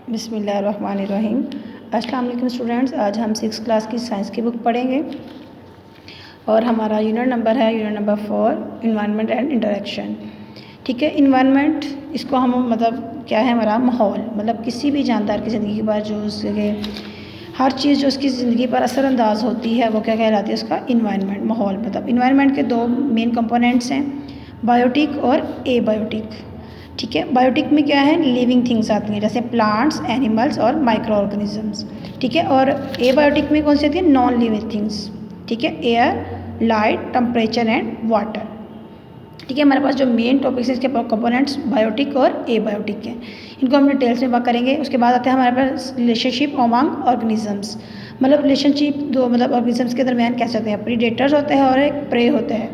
बिस्मिल्लाहिर्रहमानिर्रहीम। अस्सलाम वालेकुम स्टूडेंट्स, आज हम 6th क्लास की साइंस की बुक पढ़ेंगे और हमारा यूनिट नंबर है unit number 4 environment and interaction. ठीक है, इन्वायरमेंट इसको हम क्या है हमारा माहौल, किसी भी जानदार की ज़िंदगी पर जो उसके हर चीज़ जो उसकी ज़िंदगी पर असरअंदाज होती है वो क्या कहलाती है, उसका इन्वायरमेंट, माहौल। इन्वायरमेंट के दो मेन कंपोनेंट्स हैं, बायोटिक और एबायोटिक। ठीक है, बायोटिक में क्या है, लिविंग थिंग्स आती हैं जैसे प्लांट्स, एनिमल्स और माइक्रो ऑर्गेनिजम्स। ठीक है, और एबायोटिक में कौन सी आती है, नॉन लिविंग थिंग्स। ठीक है, air, light, temperature and water. ठीक है, हमारे पास जो मेन टॉपिक्स हैं इसके कंपोनेंट्स बायोटिक और एबायोटिक हैं, इनको हम डिटेल्स में बात करेंगे। उसके बाद आते हैं हमारे पास रिलेशनशिप अमंग ऑर्गेनिजम्स, रिलेशनशिप दो ऑर्गेनिजम्स के दरमियान कैसे होते हैं। प्रीडेटर्स होते हैं और एक प्रे होते हैं।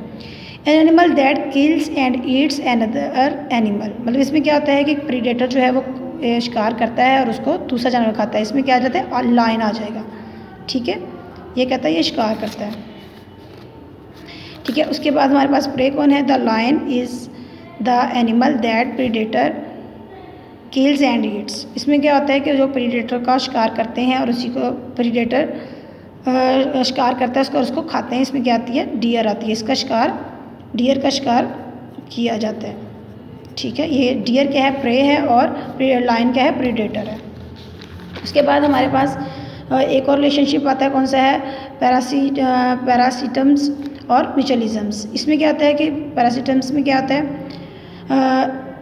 An animal that kills and Yeats another animal, इसमें क्या होता है कि प्रीडेटर जो है वो शिकार करता है और उसको दूसरा जानवर खाता है। इसमें क्या आ जाता है, लायन आ जाएगा। ठीक है, ये कहता है ये शिकार करता है। ठीक है, उसके बाद हमारे पास प्रे कौन है, the lion is the animal that predator kills and eats. इसमें क्या होता है कि जो प्रीडेटर का शिकार करते हैं और उसी को प्रीडेटर शिकार करता है उसको और उसको खाते हैं। इसमें क्या आती है, डियर आती है। इसका शिकार, डियर का शिकार किया जाता है। ठीक है, ये डियर क्या है, प्रे है, और लायन क्या है, प्रीडेटर है। उसके बाद हमारे पास एक और रिलेशनशिप आता है, कौन सा है, पैरासिटम्स और म्यूचुअलिज्म्स। इसमें क्या होता है कि पैरासिटम्स में क्या होता है,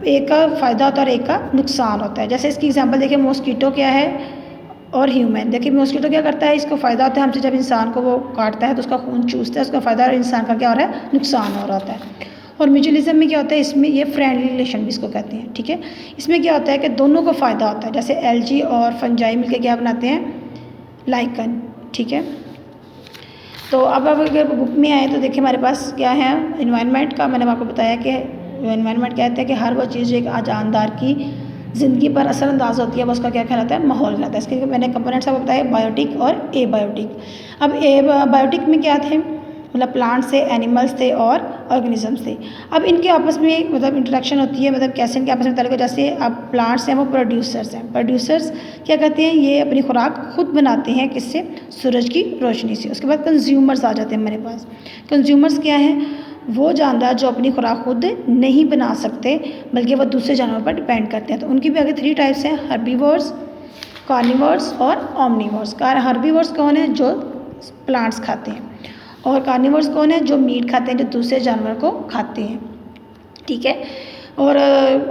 एक का फ़ायदा होता है और एक का नुकसान होता है। जैसे इसकी एग्जांपल देखिए, मॉस्कीटो क्या है और ह्यूमन। देखिए मॉस्कीटो क्या करता है, इसको फ़ायदा होता है हमसे, जब इंसान को वो काटता है तो उसका खून चूसता है, उसका फ़ायदा, और इंसान का क्या हो रहा है, नुकसान हो रहा होता है। और म्यूचुअलिज्म में क्या होता है, इसमें ये फ्रेंडली रिलेशन भी इसको कहते हैं। ठीक है, इसमें क्या होता है कि दोनों को फ़ायदा होता है। जैसे एलजी और फंजाई मिलकर क्या बनाते हैं, लाइकन। ठीक है, तो अब अगर बुक में आए तो देखिए हमारे पास क्या है, इन्वायरमेंट का मैंने आपको बताया कि इन्वायरमेंट कहते हैं कि हर वो चीज़ जो एक जानदार की ज़िंदगी पर असरअंदाज होती है वो उसका क्या कहलाता है, माहौल कहलाता है। इसके मैंने कंपोनेंट्स आपको बताया, बायोटिक और एबायोटिक। अब बायोटिक में क्या थे, प्लांट्स थे, एनिमल्स थे और ऑर्गेनिजम्स थे। अब इनके आपस में इंटरेक्शन होती है, कैसे इनके आपस में ताल्लुक है। जैसे अब प्लांट्स हैं वो प्रोड्यूसर्स हैं। प्रोड्यूसर्स क्या करते हैं, ये अपनी खुराक खुद बनाते हैं, किससे, सूरज की रोशनी से। उसके बाद कंज्यूमर्स आ जाते हैं हमारे पास। कंज्यूमर्स क्या है, वो जानदार जो अपनी खुराक खुद नहीं बना सकते बल्कि वो दूसरे जानवरों पर डिपेंड करते हैं। तो उनकी भी आगे 3 टाइप्स हैं, हर्बीवोर्स, कार्निवोर्स और ऑमनीवोर्स। हर्बीवोर्स कौन है, जो प्लांट्स खाते हैं, और कार्निवोर्स कौन है, जो मीट खाते हैं, जो दूसरे जानवर को खाते हैं। ठीक है, और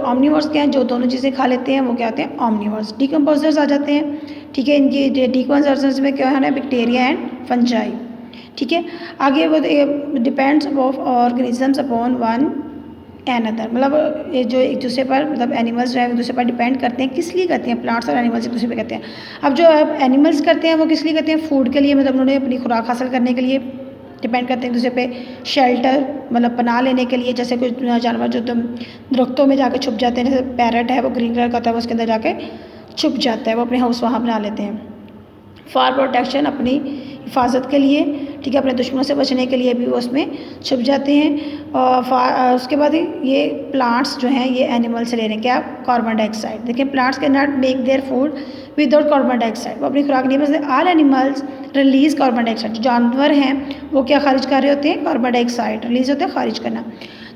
ऑमनीवोर्स क्या हैं, जो दोनों चीज़ें खा लेते हैं, वो क्या होते हैं, ऑमनीवोर्स। डिकम्पोजर्स आ जाते हैं। ठीक है, इनकी डिकम्पोजर्स में क्या है, बैक्टीरिया एंड फंजाई। ठीक है, आगे वो depends of organisms upon one another, ये जो एक दूसरे पर एनिमल्स जो है एक दूसरे पर डिपेंड करते हैं। किस लिए करते हैं, प्लांट्स और एनिमल्स एक दूसरे पर करते हैं। अब जो एनिमल्स करते हैं वो किस लिए करते हैं, फूड के लिए, उन्होंने अपनी खुराक हासिल करने के लिए डिपेंड करते हैं एक दूसरे पे। शेल्टर, पनाह लेने के लिए, जैसे कुछ जानवर जो दरख्तों में जाकर छुप जाते हैं, जैसे पैरट है वो ग्रीन कलर का होता है, वो उसके अंदर जाके छुप जाता है, वो अपने हाउस वहाँ बना लेते हैं। फॉर प्रोटेक्शन, अपनी हिफाजत के लिए। ठीक है, अपने दुश्मनों से बचने के लिए भी वो उसमें छुप जाते हैं। और उसके बाद ये प्लांट्स जो हैं ये एनिमल से ले रहे हैं क्या, कार्बन डाइऑक्साइड। देखिए plants can not make their food without carbon dioxide, वो अपनी खुराक नहीं बस। All animals release carbon dioxide, जो जानवर हैं वो क्या खारिज कर रहे होते हैं, कार्बन डाइऑक्साइड रिलीज होता है, खारिज करना।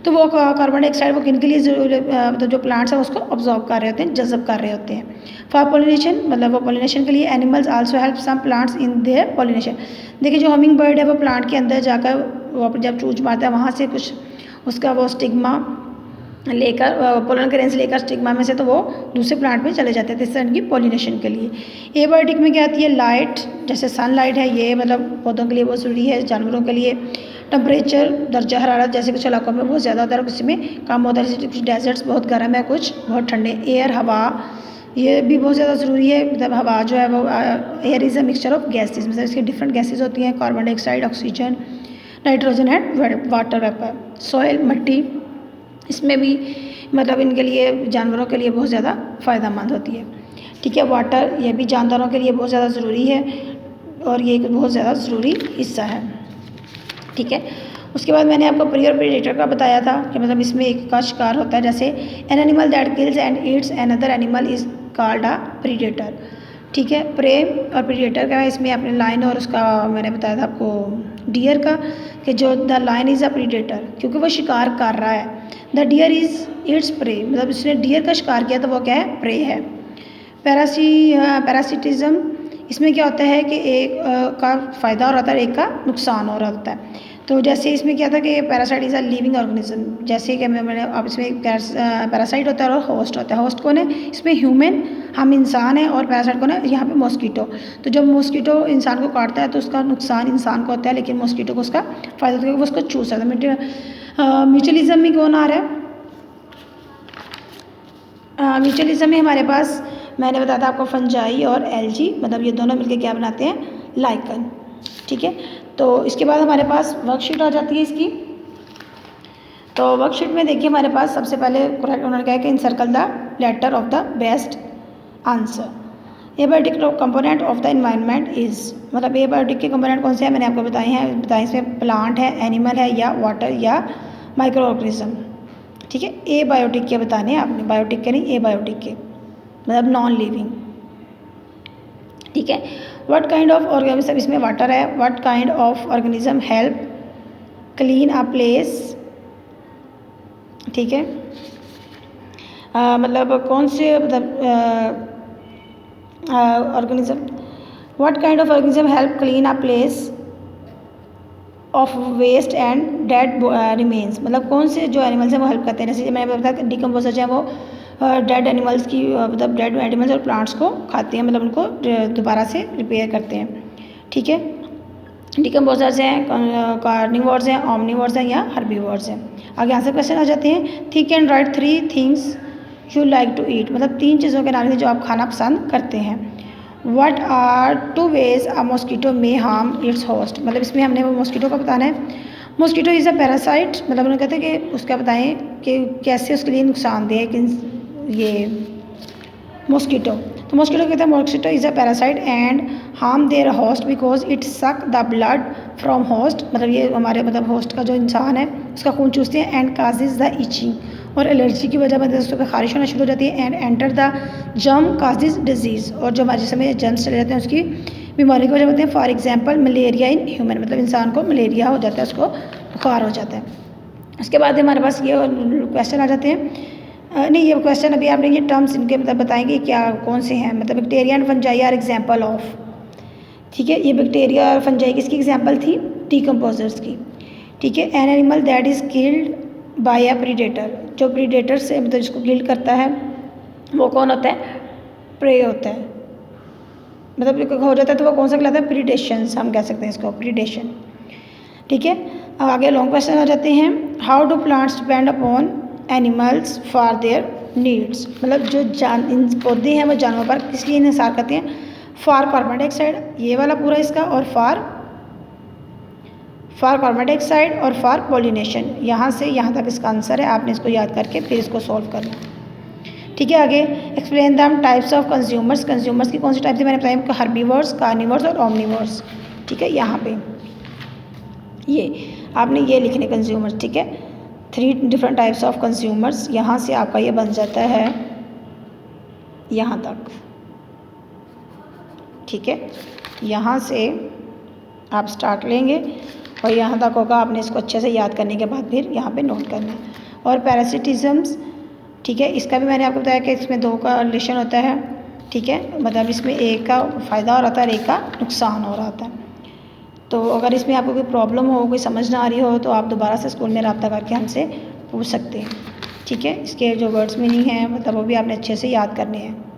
तो वो कार्बन डाइऑक्साइड वो किन के लिए जो प्लांट्स हैं उसको ऑब्जॉर्व कर रहे होते हैं, जज़ब कर रहे होते हैं। फॉर पोलिनेशन, वो पोलिनेशन के लिए। Animals also help some plants in their pollination. देखिए जो हमिंग बर्ड है वो प्लांट के अंदर जाकर वो जब चूंच मारता है वहाँ से कुछ उसका वो स्टिग्मा लेकर, पोलन ग्रेन्स लेकर स्टिग्मा में से, तो वो दूसरे प्लांट में चले जाते हैं, इस तरह की पोलिनेशन के लिए। एबायोटिक में क्या आती है, लाइट, जैसे सनलाइट है, ये पौधों के लिए बहुत ज़रूरी है, जानवरों के लिए। टेम्परेचर, दर्जा हरारत, जैसे कुछ इलाकों में बहुत ज़्यादा होता है, कुछ में कम होता है, जैसे कुछ डेजर्ट्स बहुत गर्म है, कुछ बहुत ठंडे। एयर, हवा, ये भी बहुत ज़्यादा ज़रूरी है। हवा जो है वो, air is a mixture of gases, इसकी डिफरेंट गैसेज होती हैं, carbon dioxide, oxygen, nitrogen and water vapour. Soil, मिट्टी, इसमें भी इनके लिए, जानवरों के लिए बहुत ज़्यादा फ़ायदेमंद होती है। ठीक है, वाटर, ये भी जानदारों के लिए बहुत ज़्यादा ज़रूरी है और ये एक बहुत ज़्यादा ज़रूरी हिस्सा है। ठीक है, उसके बाद मैंने आपको प्री और प्रीडेटर का बताया था कि इसमें एक का शिकार होता है। जैसे an animal that kills and Yeats another animal is called a predator. ठीक है, प्रे और प्रीडेटर का है, इसमें आपने लाइन और उसका मैंने बताया था आपको डियर का कि जो the lion is a predator क्योंकि वो शिकार कर रहा है। The deer is its prey, मतलब उसने डियर का शिकार किया तो वो क्या है, प्रे है। पैरासिटिज्म, इसमें क्या होता है कि एक का फ़ायदा हो रहा था और एक का नुकसान हो रहा होता है। तो जैसे इसमें क्या था कि parasite is a living organism, जैसे कि मैंने अब इसमें पैरासाइट होता है और होस्ट होता है। होस्ट कौन है, इसमें ह्यूमन हम इंसान हैं, और पैरासाइट कौन है, यहाँ पे मॉस्कीटो। तो जब मॉस्कीटो इंसान को काटता है तो उसका नुकसान इंसान को होता है, लेकिन मॉस्कीटो को उसका फ़ायदा होता है, वो उसको चूस सकता है। म्यूचुअलिज्म में कौन आ रहा है, म्यूचुअलिज्म में हमारे पास मैंने बताया था आपको फंजाई और एल्गी, मतलब ये दोनों मिलकर क्या बनाते हैं, लाइकन। ठीक है, तो इसके बाद हमारे पास वर्कशीट आ जाती है इसकी। तो वर्कशीट में देखिए हमारे पास सबसे पहले करेक्ट उन्होंने कहा कि encircle the letter of the best answer. Abiotic component of the environment is, मतलब एबायोटिक के कंपोनेंट कौन से हैं मैंने आपको बताए इसमें प्लांट है, एनिमल है, या वाटर, या माइक्रो ऑर्गेनिज्म। ठीक है, ए बायोटिक के बताने हैं आपने, बायोटिक के नहीं, ए बायोटिक के मतलब नॉन लिविंग। ठीक है, व्हाट काइंड ऑफ ऑर्गेनिज्म, इसमें वाटर है, what kind of organism help clean a place. ठीक है, मतलब कौन से मतलब organism, what kind of organism help clean a place of waste and dead remains, मतलब कौन से जो एनिमल्स हैं वो हेल्प करते हैं। जैसे मैंने बताया डिकम्पोजर हैं वो डेड एनिमल्स की मतलब डेड एनिमल्स और प्लांट्स को खाते हैं, मतलब उनको दोबारा से रिपेयर करते हैं। ठीक है, डिकम्पोजर्स हैं, कार्निवोर्स हैं, ओमनिवोर्स हैं, या हर्बीवोर्स हैं। आगे यहाँ से क्वेश्चन आ जाते हैं, think and write 3 things you like to eat, मतलब 3 चीज़ों के नाम जो आप खाना पसंद करते हैं। What are 2 ways a mosquito में हार्म इट्स होस्ट, मतलब इसमें हमने वो मॉस्किटो का बताना है। मॉस्किटो इज़ अ पैरासाइट, मतलब उन्होंने कहते हैं कि उसका बताएं कि कैसे उसके लिए नुकसानदेह है कि ये मॉस्किटो। तो मॉस्किटो कहते हैं mosquito is a parasite and harm there host because it suck the blood from host, मतलब ये हमारे मतलब होस्ट का जो इंसान है उसका खून चूसते हैं, एंड काजेज द इचिंग, और एलर्जी की वजह से उसको खारिश होना शुरू हो जाती है, and enter the germ causes disease, और जो हमारे समय जर्म्स चले जाते हैं उसकी बीमारी की वजह होती है। For example malaria in human, मतलब इंसान को मलेरिया हो जाता है, उसको बुखार हो जाता है। उसके बाद हमारे पास ये क्वेश्चन आ जाते हैं, नहीं ये क्वेश्चन अभी आपने ये टर्म्स इनके मतलब बताएंगे क्या कौन से हैं, मतलब bacteria and fungi are example of. ठीक है, ये बैक्टीरिया और फंजाई किसकी एग्जाम्पल थी, डिकम्पोजर्स की। ठीक है, an animal that is killed by a predator, जो प्रीडेटर से मतलब जिसको किल करता है वो कौन होता है, प्रे होता है, मतलब हो जाता है तो वो कौन सा कहलाता है, प्रीडेशन हम कह सकते हैं इसको, प्रीडेशन। ठीक है, अब आगे लॉन्ग क्वेश्चन आ जाते हैं, how do plants depend upon animals for their needs, मतलब जो पौधे हैं वो जानवरों पर किस लिए इंहिसार करते हैं, फॉर कार्बन डाइऑक्साइड, ये वाला पूरा इसका, और फॉर कार्बन डाइऑक्साइड और फॉर पॉलिनेशन। यहाँ से यहाँ तक इसका आंसर है, आपने इसको याद करके फिर इसको सॉल्व करना। ठीक है, आगे explain the types of consumers, consumers की कौन सी टाइप थी मैंने बताया, हर्बीवर्स, कार्निवर्स और ओमनिवर्स। ठीक है, यहाँ पे ये आपने ये लिखने कंज्यूमर्स। ठीक है, 3 डिफरेंट टाइप्स ऑफ कंज्यूमर्स, यहाँ से आपका ये बन जाता है यहाँ तक। ठीक है, यहाँ से आप स्टार्ट लेंगे और यहाँ तक होगा, आपने इसको अच्छे से याद करने के बाद फिर यहाँ पे नोट करना है। और पैरासिटिज्म्स, ठीक है, इसका भी मैंने आपको बताया कि इसमें 2 का रिलेशन होता है। ठीक है, मतलब इसमें एक का फ़ायदा हो रहा था और एक का नुकसान हो रहा था। तो अगर इसमें आपको कोई प्रॉब्लम हो, कोई समझ ना आ रही हो, तो आप दोबारा से स्कूल में रब्ता करके हमसे पूछ सकते हैं। ठीक है, इसके जो वर्ड्स मीनिंग हैं मतलब वो भी आपने अच्छे से याद करने हैं।